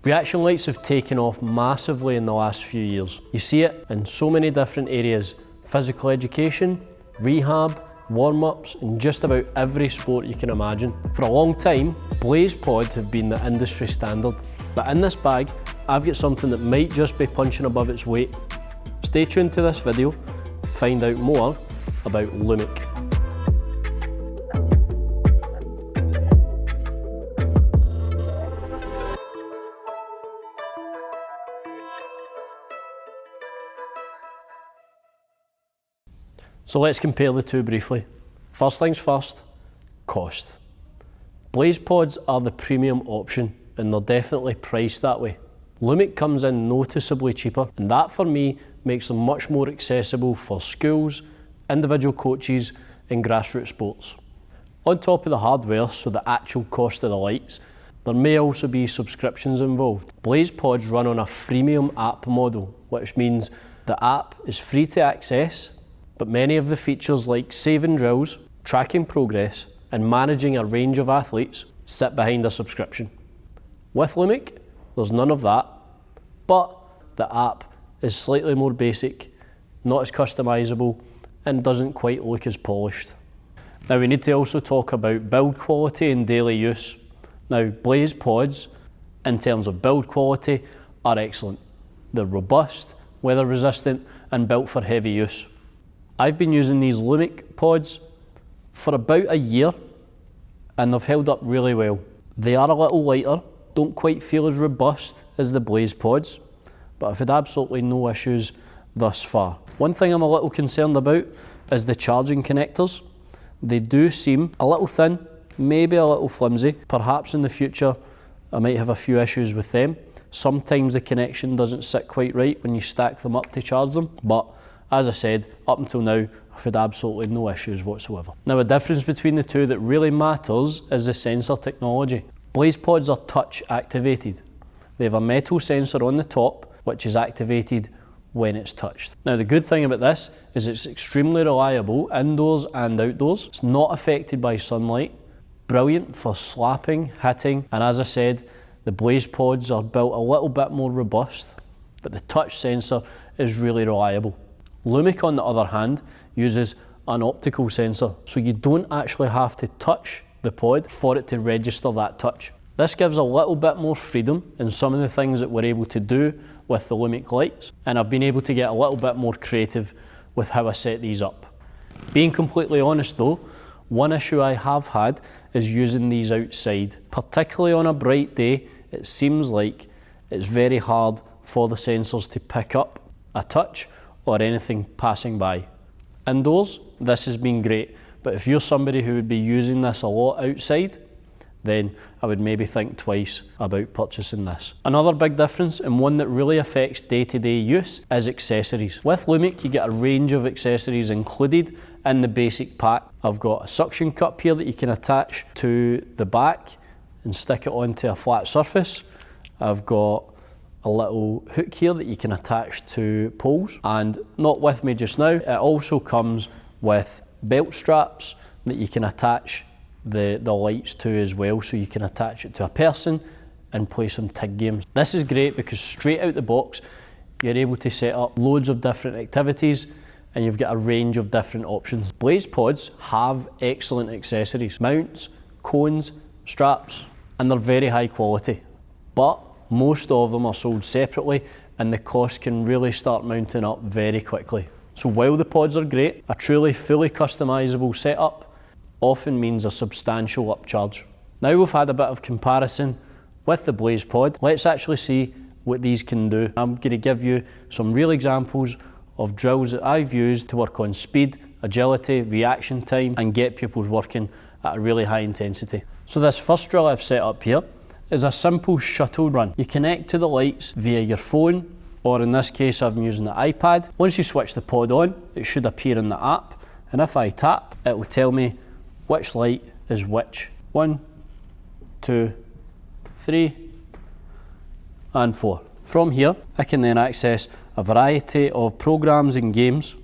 Reaction lights have taken off massively in the last few years. You see it in so many different areas: physical education, rehab, warm-ups, and just about every sport you can imagine. For a long time, BlazePod have been the industry standard. But in this bag, I've got something that might just be punching above its weight. Stay tuned to this video to find out more about Lummic. So let's compare the two briefly. First things first, cost. BlazePods are the premium option and they're definitely priced that way. Lummic comes in noticeably cheaper, and that for me makes them much more accessible for schools, individual coaches and grassroots sports. On top of the hardware, so the actual cost of the lights, there may also be subscriptions involved. BlazePods run on a freemium app model, which means the app is free to access, but many of the features like saving drills, tracking progress, and managing a range of athletes sit behind a subscription. With Lummic, there's none of that, but the app is slightly more basic, not as customizable, and doesn't quite look as polished. Now we need to also talk about build quality and daily use. Now BlazePods, in terms of build quality, are excellent. They're robust, weather resistant, and built for heavy use. I've been using these Lummic pods for about a year and they've held up really well. They are a little lighter, don't quite feel as robust as the BlazePods, but I've had absolutely no issues thus far. One thing I'm a little concerned about is the charging connectors. They do seem a little thin, maybe a little flimsy. Perhaps in the future I might have a few issues with them. Sometimes the connection doesn't sit quite right when you stack them up to charge them, but as I said, up until now, I've had absolutely no issues whatsoever. Now, a difference between the two that really matters is the sensor technology. BlazePods are touch activated. They have a metal sensor on the top, which is activated when it's touched. Now, the good thing about this is it's extremely reliable indoors and outdoors. It's not affected by sunlight. Brilliant for slapping, hitting, and as I said, the BlazePods are built a little bit more robust, but the touch sensor is really reliable. Lummic, on the other hand, uses an optical sensor, so you don't actually have to touch the pod for it to register that touch. This gives a little bit more freedom in some of the things that we're able to do with the Lummic lights, and I've been able to get a little bit more creative with how I set these up. Being completely honest though, one issue I have had is using these outside. Particularly on a bright day, it seems like it's very hard for the sensors to pick up a touch or anything passing by. Indoors, this has been great, but if you're somebody who would be using this a lot outside, then I would maybe think twice about purchasing this. Another big difference, and one that really affects day-to-day use, is accessories. With Lummic, you get a range of accessories included in the basic pack. I've got a suction cup here that you can attach to the back and stick it onto a flat surface. I've got a little hook here that you can attach to poles, and not with me just now, it also comes with belt straps that you can attach the lights to as well, so you can attach it to a person and play some TIG games. This is great because straight out the box you're able to set up loads of different activities and you've got a range of different options. BlazePods have excellent accessories, mounts, cones, straps, and they're very high quality, but most of them are sold separately and the cost can really start mounting up very quickly. So while the pods are great, a truly fully customizable setup often means a substantial upcharge. Now we've had a bit of comparison with the BlazePod, let's actually see what these can do. I'm going to give you some real examples of drills that I've used to work on speed, agility, reaction time, and get pupils working at a really high intensity. So this first drill I've set up here is a simple shuttle run. You connect to the lights via your phone, or in this case I'm using the iPad. Once you switch the pod on, it should appear in the app, and if I tap, it will tell me which light is which. 1, 2, 3, and 4. From here, I can then access a variety of programs and games.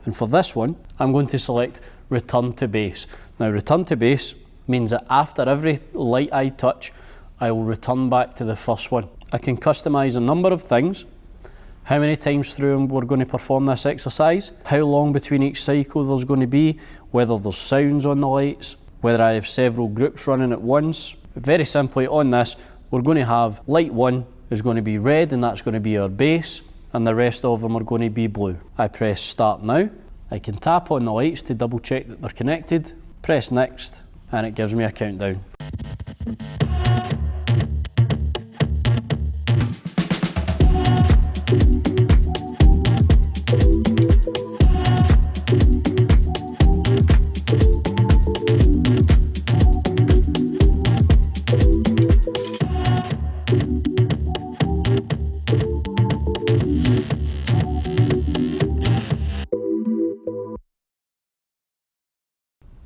And for this one, I'm going to select Return to Base. Now, Return to Base means that after every light I touch I will return back to the first one. I can customize a number of things. How many times through we're going to perform this exercise, how long between each cycle there's going to be, whether there's sounds on the lights, whether I have several groups running at once. Very simply on this, we're going to have light 1 is going to be red, and that's going to be our base, and the rest of them are going to be blue. I press start now. I can tap on the lights to double check that they're connected, press next, and it gives me a countdown.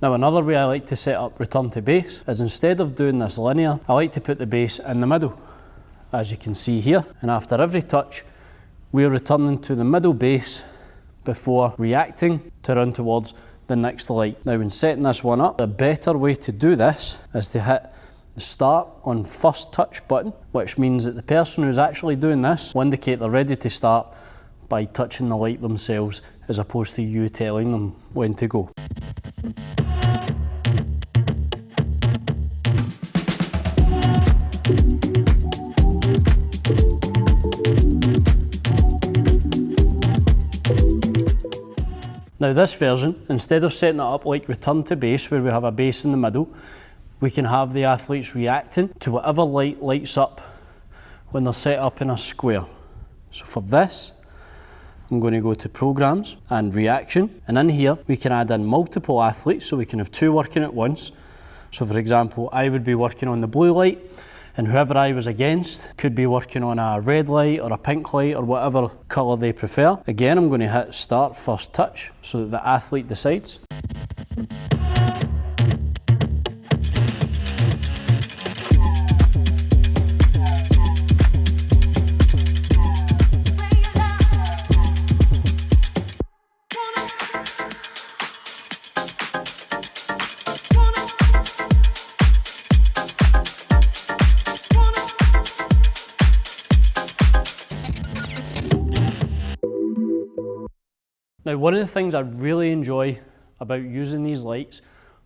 Now another way I like to set up return to base is, instead of doing this linear, I like to put the base in the middle, as you can see here. And after every touch, we're returning to the middle base before reacting to run towards the next light. Now when setting this one up, a better way to do this is to hit the start on first touch button, which means that the person who's actually doing this will indicate they're ready to start by touching the light themselves, as opposed to you telling them when to go. Now this version, instead of setting it up like return to base, where we have a base in the middle, we can have the athletes reacting to whatever light lights up when they're set up in a square. So for this, I'm going to go to Programs and Reaction, and in here we can add in multiple athletes, so we can have 2 working at once. So for example, I would be working on the blue light, and whoever I was against could be working on a red light or a pink light or whatever colour they prefer. Again, I'm going to hit start first touch so that the athlete decides. Now, one of the things I really enjoy about using these lights,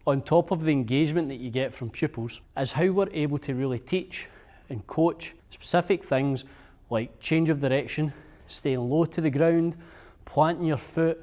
on top of the engagement that you get from pupils, is how we're able to really teach and coach specific things like change of direction, staying low to the ground, planting your foot,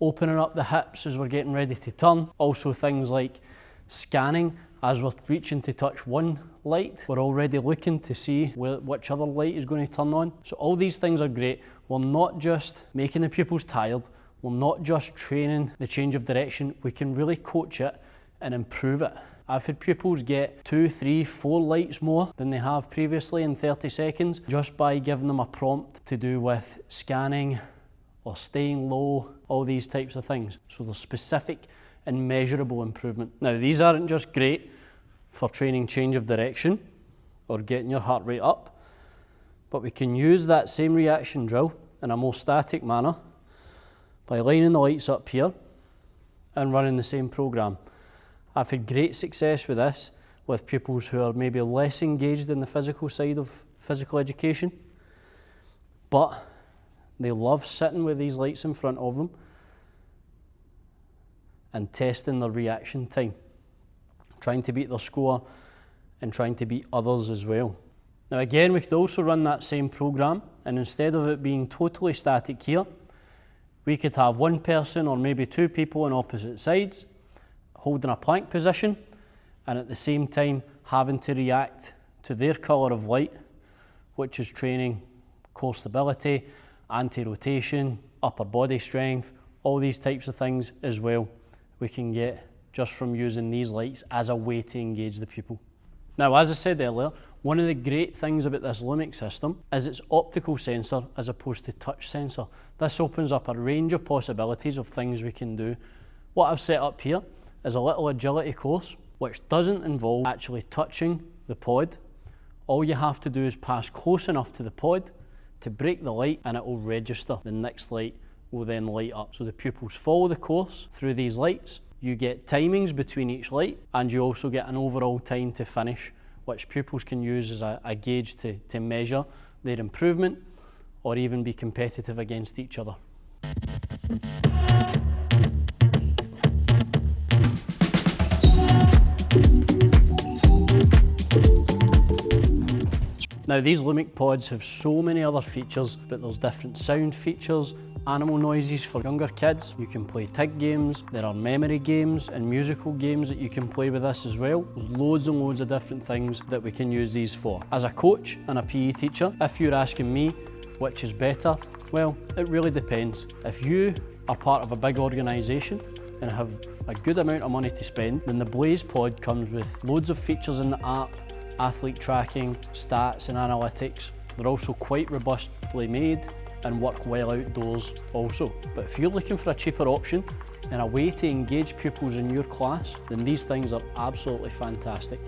opening up the hips as we're getting ready to turn. Also things like scanning. As we're reaching to touch one light, we're already looking to see which other light is going to turn on. So all these things are great. We're not just making the pupils tired, we're not just training the change of direction, we can really coach it and improve it. I've had pupils get 2, 3, 4 lights more than they have previously in 30 seconds just by giving them a prompt to do with scanning or staying low, all these types of things. So there's specific and measurable improvement. Now these aren't just great for training change of direction or getting your heart rate up, but we can use that same reaction drill in a more static manner by lining the lights up here and running the same program. I've had great success with this with pupils who are maybe less engaged in the physical side of physical education, but they love sitting with these lights in front of them and testing their reaction time, trying to beat their score and trying to beat others as well. Now again, we could also run that same program, and instead of it being totally static here, we could have one person or maybe 2 people on opposite sides holding a plank position and at the same time having to react to their colour of light, which is training core stability, anti-rotation, upper body strength, all these types of things as well we can get just from using these lights as a way to engage the pupil. Now, as I said earlier, one of the great things about this Lummic system is its optical sensor as opposed to touch sensor. This opens up a range of possibilities of things we can do. What I've set up here is a little agility course which doesn't involve actually touching the pod. All you have to do is pass close enough to the pod to break the light and it will register. The next light will then light up. So the pupils follow the course through these lights. You get timings between each light and you also get an overall time to finish which pupils can use as a gauge to measure their improvement or even be competitive against each other. Now these Lummic pods have so many other features, but there's different sound features, animal noises for younger kids. You can play TIG games, there are memory games and musical games that you can play with this as well. There's loads and loads of different things that we can use these for. As a coach and a PE teacher, if you're asking me which is better, well, it really depends. If you are part of a big organisation and have a good amount of money to spend, then the BlazePod comes with loads of features in the app, athlete tracking, stats and analytics. They're also quite robustly made and work well outdoors also. But if you're looking for a cheaper option and a way to engage pupils in your class, then these things are absolutely fantastic.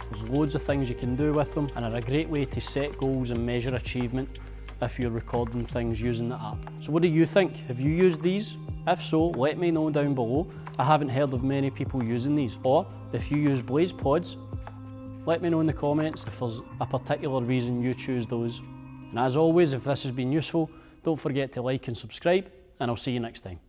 There's loads of things you can do with them and are a great way to set goals and measure achievement if you're recording things using the app. So what do you think? Have you used these? If so, let me know down below. I haven't heard of many people using these. Or if you use BlazePods, let me know in the comments if there's a particular reason you choose those. And as always, if this has been useful, don't forget to like and subscribe, and I'll see you next time.